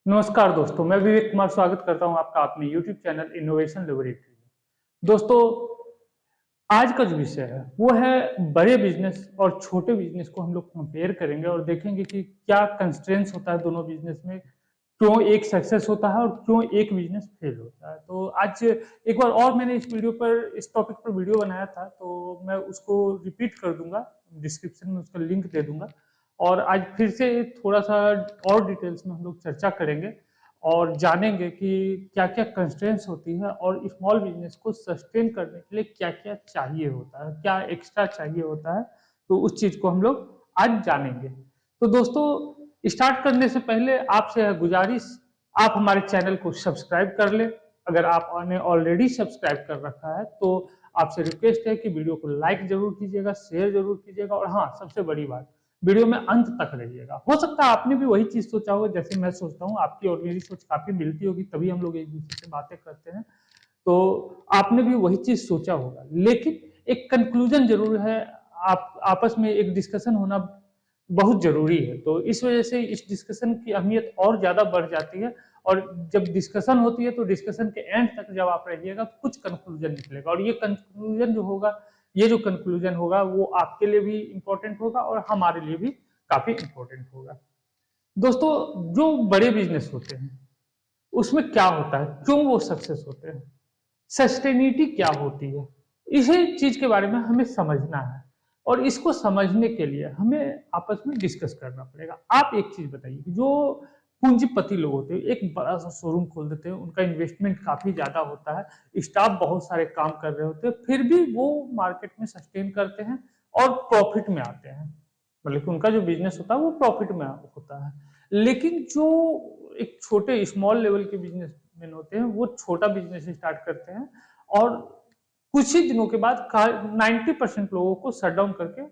नमस्कार दोस्तों, मैं विवेक कुमार स्वागत करता हूं आपका अपने YouTube चैनल इनोवेशन लैबोरेटरी में। दोस्तों, आज का जो विषय है वो है बड़े बिजनेस और छोटे बिजनेस को हम लोग कंपेयर करेंगे और देखेंगे कि क्या कंस्ट्रेंट्स होता है दोनों बिजनेस में, क्यों एक सक्सेस होता है और क्यों एक बिजनेस फेल होता है। तो आज एक बार और मैंने इस टॉपिक पर वीडियो बनाया था, तो मैं उसको रिपीट कर दूंगा, डिस्क्रिप्शन में उसका लिंक दे दूंगा। और आज फिर से थोड़ा सा और डिटेल्स में हम लोग चर्चा करेंगे और जानेंगे कि क्या-क्या कंस्ट्रेंट्स होती है और स्मॉल बिज़नेस को सस्टेन करने के लिए क्या-क्या चाहिए होता है, क्या एक्स्ट्रा चाहिए होता है, तो उस चीज़ को हम लोग आज जानेंगे। तो दोस्तों, स्टार्ट करने से पहले आपसे है गुज़ारिश, आप हमारे चैनल को सब्सक्राइब कर लें। अगर आपने ऑलरेडी सब्सक्राइब कर रखा है, तो आपसे रिक्वेस्ट है कि वीडियो को लाइक ज़रूर कीजिएगा, शेयर ज़रूर कीजिएगा और हाँ, सबसे बड़ी बात, वीडियो में अंत तक रहिएगा। हो सकता है आपने भी वही चीज़ सोचा होगा जैसे मैं सोचता हूँ, आपकी और मेरी सोच काफ़ी मिलती होगी, तभी हम लोग एक-दूसरे से बातें करते हैं। तो आपने भी वही चीज़ सोचा होगा, लेकिन एक कंक्लूजन ज़रूर है, आप आपस में एक डिस्कशन होना बहुत ज़रूरी है। तो इस वजह से इस डिस्कशन की अहमियत और ज़्यादा बढ़ जाती है और जब डिस्कशन होती है, तो डिस्कशन के एंड तक जब आप रहिएगा, तो कुछ कंक्लूजन निकलेगा और ये कंक्लूजन जो होगा, ये जो कंक्लूजन होगा, वो आपके लिए भी इम्पोर्टेंट होगा और हमारे लिए भी काफ़ी इम्पोर्टेंट होगा। दोस्तों, जो बड़े बिज़नेस होते हैं, उसमें क्या होता है? क्यों वो सक्सेस होते हैं? सस्टेनिटी क्या होती है? इसी चीज़ के बारे में हमें समझना है और इसको समझने के लिए हमें आपस में डिस्कस करना पड़ेगा। आप एक चीज़ बताइए कि जो पूंजीपति लोग होते हैं, एक बड़ा-सा शोरूम खोल देते हैं, उनका इन्वेस्टमेंट काफ़ी ज़्यादा होता है, स्टाफ बहुत सारे काम कर रहे होते हैं, फिर भी वो मार्केट में सस्टेन करते हैं और प्रॉफिट में आते हैं। मतलब कि उनका जो बिज़नेस होता है, वो प्रॉफिट में होता है। लेकिन जो एक छोटे स्मॉल लेवल के बिज़नेसमैन होते हैं, वो छोटा बिज़नेस स्टार्ट करते हैं और कुछ ही दिनों के बाद का 90% लोगों को शट डाउन करके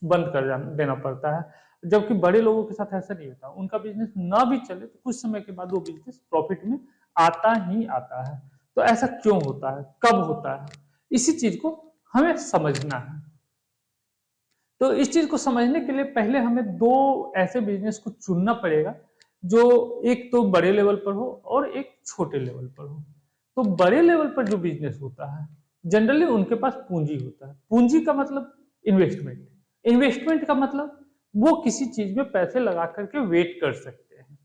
बंद कर देना पड़ता है। जबकि बड़े लोगों के साथ ऐसा नहीं होता। उनका बिज़नेस ना भी चले तो कुछ समय के बाद वो बिज़नेस प्रॉफिट में आता ही आता है। तो ऐसा क्यों होता है? कब होता है? इसी चीज़ को हमें समझना है। तो इस चीज़ को समझने के लिए पहले हमें 2 ऐसे बिज़नेस को चुनना पड़ेगा, जो एक तो बड़े लेवल पर हो और एक छोटे लेवल पर हो। तो बड़े लेवल पर जो बिज़नेस होता है, जनरली उनके पास पूँजी होता है। पूँजी का मतलब इन्वेस्टमेंट। इन्वेस्टमेंट का मतलब वो किसी चीज़ में पैसे लगा कर के वेट कर सकते हैं।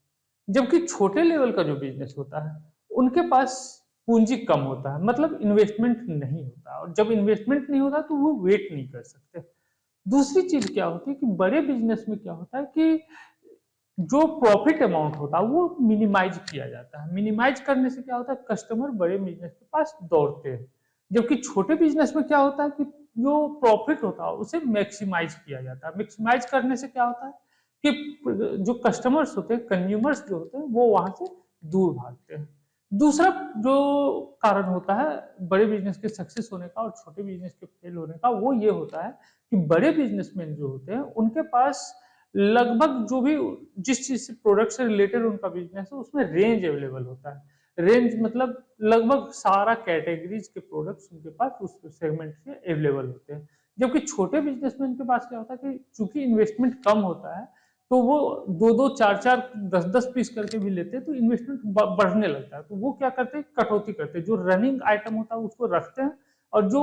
जबकि छोटे लेवल का जो बिज़नेस होता है, उनके पास पूँजी कम होता है, मतलब इन्वेस्टमेंट नहीं होता और जब इन्वेस्टमेंट नहीं होता, तो वो वेट नहीं कर सकते। दूसरी चीज़ क्या होती है कि बड़े बिज़नेस में क्या होता है कि जो प्रॉफिट अमाउंट होता है वो मिनिमाइज़ किया जाता है। मिनिमाइज़ करने से क्या होता है, कस्टमर बड़े बिज़नेस के पास दौड़ते हैं। जबकि छोटे बिज़नेस में क्या होता है कि जो प्रॉफिट होता है उसे मैक्सिमाइज़ किया जाता है। मैक्सिमाइज़ करने से क्या होता है कि जो कस्टमर्स होते हैं, कंज्यूमर्स जो होते हैं, वो वहाँ से दूर भागते हैं। दूसरा जो कारण होता है बड़े बिज़नेस के सक्सेस होने का और छोटे बिज़नेस के फेल होने का, वो ये होता है कि बड़े बिज़नेसमैन जो होते हैं, उनके पास लगभग जो भी जिस चीज़ से प्रोडक्ट से रिलेटेड उनका बिज़नेस है, उसमें रेंज अवेलेबल होता है। रेंज मतलब लगभग सारा कैटेगरीज़ के प्रोडक्ट्स उनके पास उस सेगमेंट से अवेलेबल होते हैं। जबकि छोटे बिज़नेसमैन के पास क्या होता है कि चूँकि इन्वेस्टमेंट कम होता है, तो वो 2-2, 4-4, 10-10 पीस करके भी लेते हैं, तो इन्वेस्टमेंट बढ़ने लगता है। तो वो क्या करते हैं, कटौती करते हैं। जो रनिंग आइटम होता है, उसको रखते हैं और जो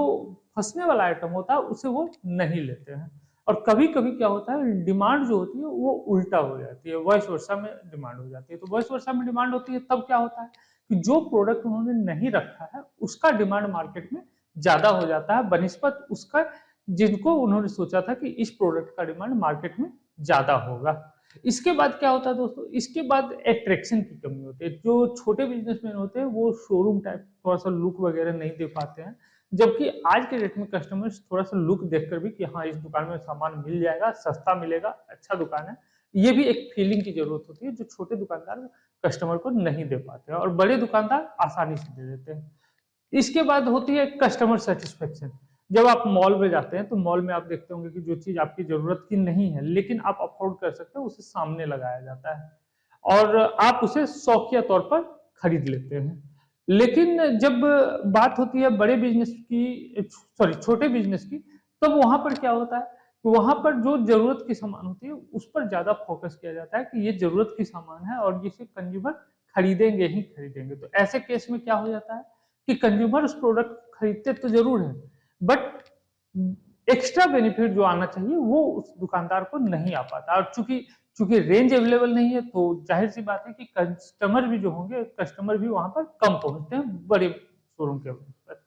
फँसने वाला आइटम होता है, उसे वो नहीं लेते हैं। और कभी-कभी क्या होता है, डिमांड जो होती है वो उल्टा हो जाती है, वाइस वर्सा में डिमांड हो जाती है। तो वाइस वर्सा में डिमांड होती है, तब क्या होता है कि जो प्रोडक्ट उन्होंने नहीं रखा है, उसका डिमांड मार्केट में ज़्यादा हो जाता है बनिस्बत उसका जिनको उन्होंने सोचा था कि इस प्रोडक्ट का डिमांड मार्केट में ज़्यादा होगा। इसके बाद क्या होता है दोस्तों, इसके बाद अट्रैक्शन की कमी होती है। जो छोटे बिज़नेसमैन होते हैं, वो शोरूम टाइप थोड़ा-सा लुक वगैरह नहीं दे पाते हैं। जबकि आज के डेट में कस्टमर्स थोड़ा-सा लुक देखकर भी कि हाँ, इस दुकान में सामान मिल जाएगा, सस्ता मिलेगा, अच्छा दुकान है। ये भी एक फीलिंग की ज़रूरत होती है, जो छोटे दुकानदार कस्टमर को नहीं दे पाते हैं और बड़े दुकानदार आसानी से दे देते हैं। इसके बाद होती है कस्टमर सैटिस्फैक्शन। जब आप मॉल में जाते हैं, तो मॉल में आप देखते होंगे कि जो चीज़ आपकी ज़रूरत की नहीं है, लेकिन आप अफ़ोर्ड कर सकते हो, उसे सामने लगाया जाता है और आप उसे शौकिया तौर पर खरीद लेते हैं। लेकिन जब बात होती है बड़े बिज़नेस की, सॉरी छोटे बिज़नेस की, तब वहाँ पर क्या होता है तो वहाँ पर जो ज़रूरत की सामान होती है, उस पर ज़्यादा फ़ोकस किया जाता है कि ये ज़रूरत की सामान है और इसे कंज़्यूमर खरीदेंगे ही खरीदेंगे। तो ऐसे केस में क्या हो जाता है कि कंज़्यूमर उस प्रोडक्ट को खरीदते तो ज़रूर हैं, बट एक्स्ट्रा बेनिफिट जो आना चाहिए वो उस दुकानदार को नहीं आ पाता। और चूँकि चूँकि रेंज अवेलेबल नहीं है, तो ज़ाहिर-सी बात है कि कस्टमर भी जो होंगे, कस्टमर भी वहाँ पर कम पहुँचते हैं बड़े शोरूम के पर।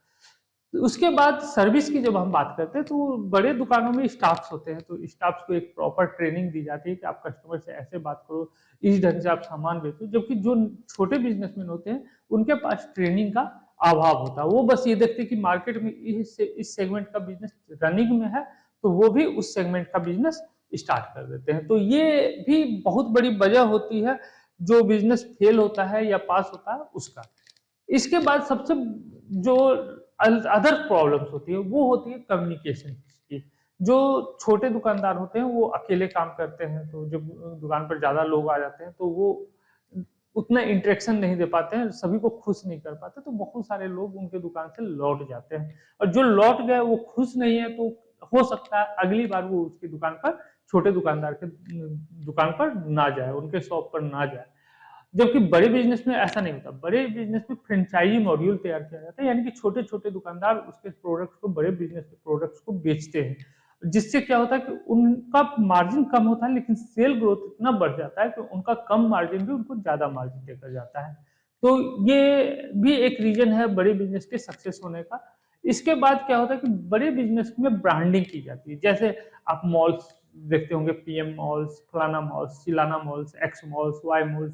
उसके बाद सर्विस की जब हम बात करते हैं, तो बड़े दुकानों में स्टाफ्स होते हैं, तो स्टाफ्स को एक प्रॉपर ट्रेनिंग दी जाती है कि आप कस्टमर से ऐसे बात करो, इस ढंग से आप सामान बेचो। जबकि जो छोटे बिज़नेसमैन होते हैं, उनके पास ट्रेनिंग का अभाव होता है। वो बस ये देखते हैं कि मार्केट में इस सेगमेंट का बिज़नेस रनिंग में है, तो वो भी उस सेगमेंट का बिज़नेस स्टार्ट कर देते हैं। तो ये भी बहुत बड़ी वजह होती है, जो बिज़नेस फेल होता है या पास होता है उसका। इसके बाद सबसे जो अदर प्रॉब्लम्स होती है, वो होती है कम्युनिकेशन की। जो छोटे दुकानदार होते हैं, वो अकेले काम करते हैं, तो जब दुकान पर ज़्यादा लोग आ जाते हैं, तो वो उतना इंटरेक्शन नहीं दे पाते हैं, सभी को खुश नहीं कर पाते, तो बहुत सारे लोग उनके दुकान से लौट जाते हैं। और जो लौट गए, वो खुश नहीं है, तो हो सकता है अगली बार वो उसकी दुकान पर, छोटे दुकानदार के दुकान पर ना जाए, उनके शॉप पर ना जाए। जबकि बड़े बिज़नेस में ऐसा नहीं होता। बड़े बिज़नेस में फ्रेंचाइज़ी मॉड्यूल तैयार किया जाता है, यानी कि छोटे-छोटे दुकानदार उसके प्रोडक्ट्स को, बड़े बिज़नेस के प्रोडक्ट्स को बेचते हैं। जिससे क्या होता है कि उनका मार्जिन कम होता है, लेकिन सेल ग्रोथ इतना बढ़ जाता है कि उनका कम मार्जिन भी उनको ज़्यादा मार्जिन देकर जाता है। तो ये भी एक रीज़न है बड़े बिज़नेस के सक्सेस होने का। इसके बाद क्या होता है कि बड़े बिज़नेस में ब्रांडिंग की जाती है। जैसे आप मॉल्स देखते होंगे, पीएम मॉल्स, फलाना मॉल्स, चिलाना malls, X malls, Y malls.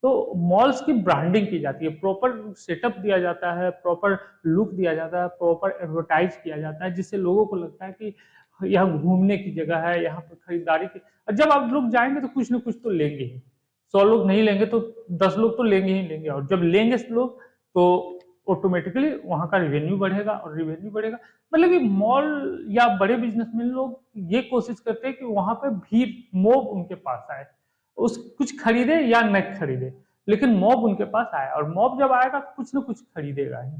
तो मॉल्स की ब्रांडिंग की जाती है, प्रॉपर सेटअप दिया जाता है, प्रॉपर लुक दिया जाता है, प्रॉपर एडवर्टाइज़ किया जाता है, जिससे लोगों को लगता है कि यहाँ घूमने की जगह है, यहाँ पर खरीदारी की। और जब आप लोग जाएँगे तो कुछ न कुछ तो लेंगे ही। 100 लोग नहीं लेंगे तो 10 लोग तो लेंगे ही लेंगे, और जब लेंगे लोग, तो ऑटोमेटिकली वहाँ का रेवेन्यू बढ़ेगा, और रेवेन्यू बढ़ेगा, मतलब कि मॉल या बड़े बिज़नेसमैन लोग ये कोशिश करते हैं कि वहाँ पे भीड़, मोब उनके पास आए। उस कुछ खरीदे या न खरीदे, लेकिन मॉब उनके पास आया, और मॉब जब आएगा तो कुछ न कुछ खरीदेगा ही।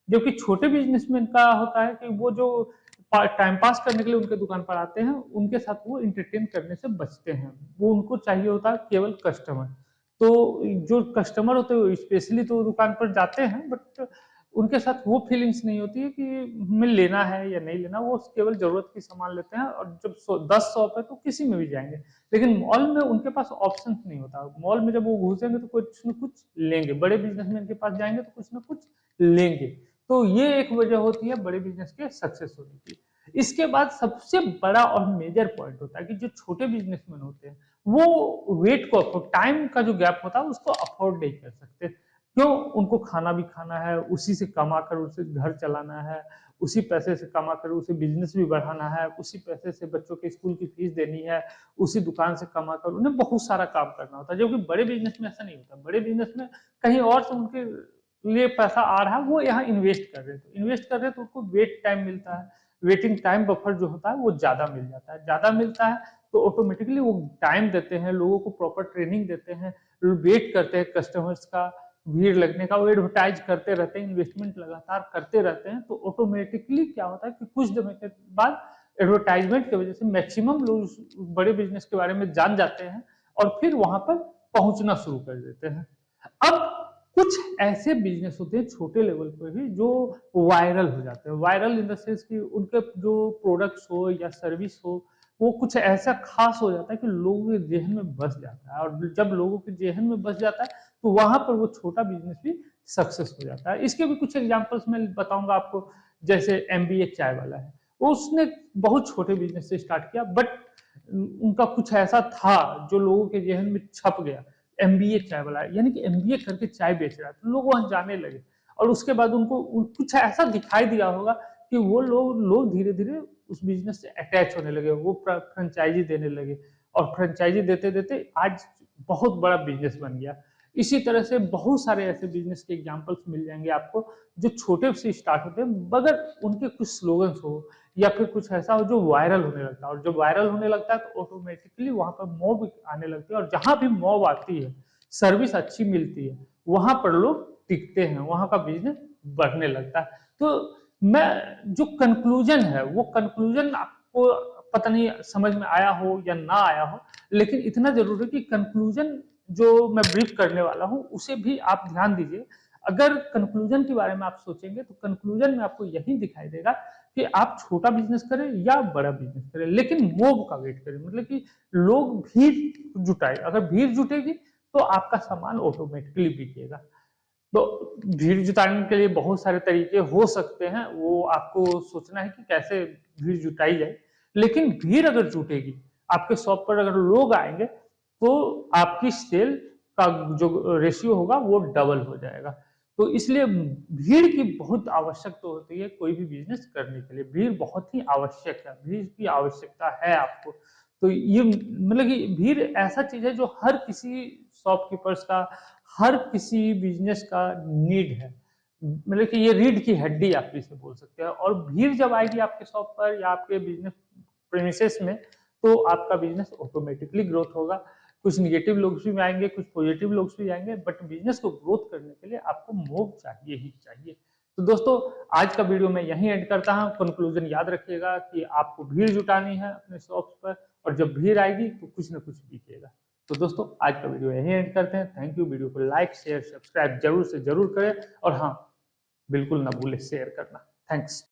जबकि छोटे बिज़नेसमैन का होता है कि वो जो टाइम पास करने के लिए उनके दुकान पर आते हैं, उनके साथ वो एंटरटेन करने से बचते हैं। वो उनको चाहिए होता है केवल कस्टमर। तो जो कस्टमर होते हैं, वो स्पेशली तो दुकान पर जाते हैं, बट उनके साथ वो फीलिंग्स नहीं होती है कि हमें लेना है या नहीं लेना, वो केवल ज़रूरत की सामान लेते हैं। और जब 10 शॉप है तो किसी में भी जाएँगे। लेकिन मॉल में उनके पास ऑप्शंस नहीं होता। मॉल में जब वो घुसेंगे तो कुछ न कुछ लेंगे। बड़े बिज़नेसमैन के पास जाएँगे तो कुछ न कुछ लेंगे। तो ये एक वजह होती है बड़े बिज़नेस के सक्सेस होने की। इसके बाद सबसे बड़ा और मेजर पॉइंट होता है कि जो छोटे बिज़नेसमैन होते हैं, वो वेट को अफोर्ड, टाइम का जो गैप होता है उसको अफोर्ड नहीं कर सकते। क्यों? उनको खाना भी खाना है, उसी से कमाकर उसे घर चलाना है, उसी पैसे से कमाकर उसे बिज़नेस भी बढ़ाना है, उसी पैसे से बच्चों के स्कूल की फीस देनी है, उसी दुकान से कमाकर उन्हें बहुत सारा काम करना होता है। जबकि बड़े बिज़नेस में ऐसा नहीं होता। बड़े बिज़नेस में कहीं और से उनके लिए पैसा आ रहा है, वो यहाँ इन्वेस्ट कर रहे हैं। तो इन्वेस्ट कर रहे हैं तो उनको वेट टाइम मिलता है। वेटिंग टाइम बफर जो होता है वो ज़्यादा मिल जाता है। ज़्यादा मिलता है तो ऑटोमेटिकली वो टाइम देते हैं, लोगों को प्रॉपर ट्रेनिंग देते हैं, वेट करते हैं कस्टमर्स का, भीड़ लगने का, वो एडवर्टाइज़ करते रहते हैं, इन्वेस्टमेंट लगातार करते रहते हैं, तो ऑटोमेटिकली क्या होता है कि कुछ समय के बाद एडवर्टाइज़मेंट की वजह से मैक्सिमम लोग उस बड़े बिज़नेस के बारे में जान जाते हैं, और फिर वहाँ पर पहुँचना शुरू कर देते हैं। अब कुछ ऐसे बिज़नेस होते हैं छोटे लेवल पे भी, जो वायरल हो जाते हैं। वायरल इन द सेंस कि उनके जो प्रोडक्ट्स हो या सर्विस हो, वो कुछ ऐसा ख़ास हो जाता है कि लोगों के ज़हन में बस जाता है, और जब लोगों के ज़हन में बस जाता है, तो वहाँ पर वो छोटा बिज़नेस भी सक्सेस हो जाता है। इसके भी कुछ एग्ज़ाम्पल्स मैं बताऊँगा आपको। जैसे एमबीए चाय वाला है, उसने बहुत छोटे बिज़नेस से स्टार्ट किया, बट उनका कुछ ऐसा था जो लोगों के ज़हन में छप गया। एमबीए चाय वाला है, यानी कि एमबीए करके चाय बेच रहा है, तो लोग वहाँ जाने लगे, और उसके बाद उनको कुछ ऐसा दिखाई दिया होगा कि वो लोग धीरे-धीरे उस बिज़नेस से अटैच होने लगे, वो फ्रेंचाइज़ी देने लगे, और फ्रेंचाइज़ी देते-देते आज बहुत बड़ा बिज़नेस बन गया। इसी तरह से बहुत सारे ऐसे बिज़नेस के एग्ज़ाम्पल्स मिल जाएँगे आपको, जो छोटे से स्टार्ट होते हैं, मगर उनके कुछ स्लोगन्स हो या फिर कुछ ऐसा हो जो वायरल होने लगता है, और जब वायरल होने लगता है तो ऑटोमेटिकली वहाँ पर मॉब आने लगती है, और जहाँ भी मॉब आती है, सर्विस अच्छी मिलती है, वहाँ पर लोग टिकते हैं, वहाँ का बिज़नेस बढ़ने लगता है। तो मैं जो कन्क्लूज़न है, वो कन्क्लूज़न आपको पता नहीं समझ में आया हो या ना आया हो, लेकिन इतना जरूर है कि कंक्लूजन जो मैं ब्रीफ करने वाला हूँ उसे भी आप ध्यान दीजिए। अगर कंक्लूजन के बारे में आप सोचेंगे तो कंक्लूजन में आपको यही दिखाई देगा कि आप छोटा बिजनेस करें या बड़ा बिजनेस करें, लेकिन मोब का वेट करें, मतलब कि लोग भीड़ जुटाए। अगर भीड़ जुटेगी तो आपका सामान ऑटोमेटिकली बिकेगा। तो भीड़ जुटाने के लिए बहुत सारे तरीके हो सकते हैं, वो आपको सोचना है कि कैसे भीड़ जुटाई जाए। लेकिन भीड़ अगर जुटेगी, आपके शॉप पर अगर लोग आएंगे, तो आपकी सेल का जो रेशियो होगा वो डबल हो जाएगा। तो इसलिए भीड़ की बहुत आवश्यक तो होती है कोई भी बिजनेस करने के लिए। भीड़ बहुत ही आवश्यक है, भीड़ की आवश्यकता है आपको। तो ये मतलब कि भीड़ ऐसा चीज है जो हर किसी शॉपकीपर्स का, हर किसी बिजनेस का नीड है। मतलब कि ये रीढ़ की हड्डी आप इसे बोल सकते हैं। और भीड़ जब आएगी आपके शॉप पर या आपके बिजनेस प्रेमिसेस में, तो आपका बिजनेस ऑटोमेटिकली ग्रोथ होगा। कुछ निगेटिव लोग भी आएंगे, कुछ पॉजिटिव लोग भी आएंगे, बट बिजनेस को ग्रोथ करने के लिए आपको मूव चाहिए ही चाहिए। तो दोस्तों, आज का वीडियो मैं यहीं एंड करता हूं। कंक्लूजन याद रखिएगा कि आपको भीड़ जुटानी है अपने शॉप्स पर, और जब भीड़ आएगी तो कुछ ना कुछ बिकेगा। तो दोस्तों, आज का वीडियो यहीं एंड करते हैं। Thank you. वीडियो को लाइक शेयर सब्सक्राइब जरूर से जरूर करें, और हाँ, बिल्कुल ना भूले शेयर करना। थैंक्स।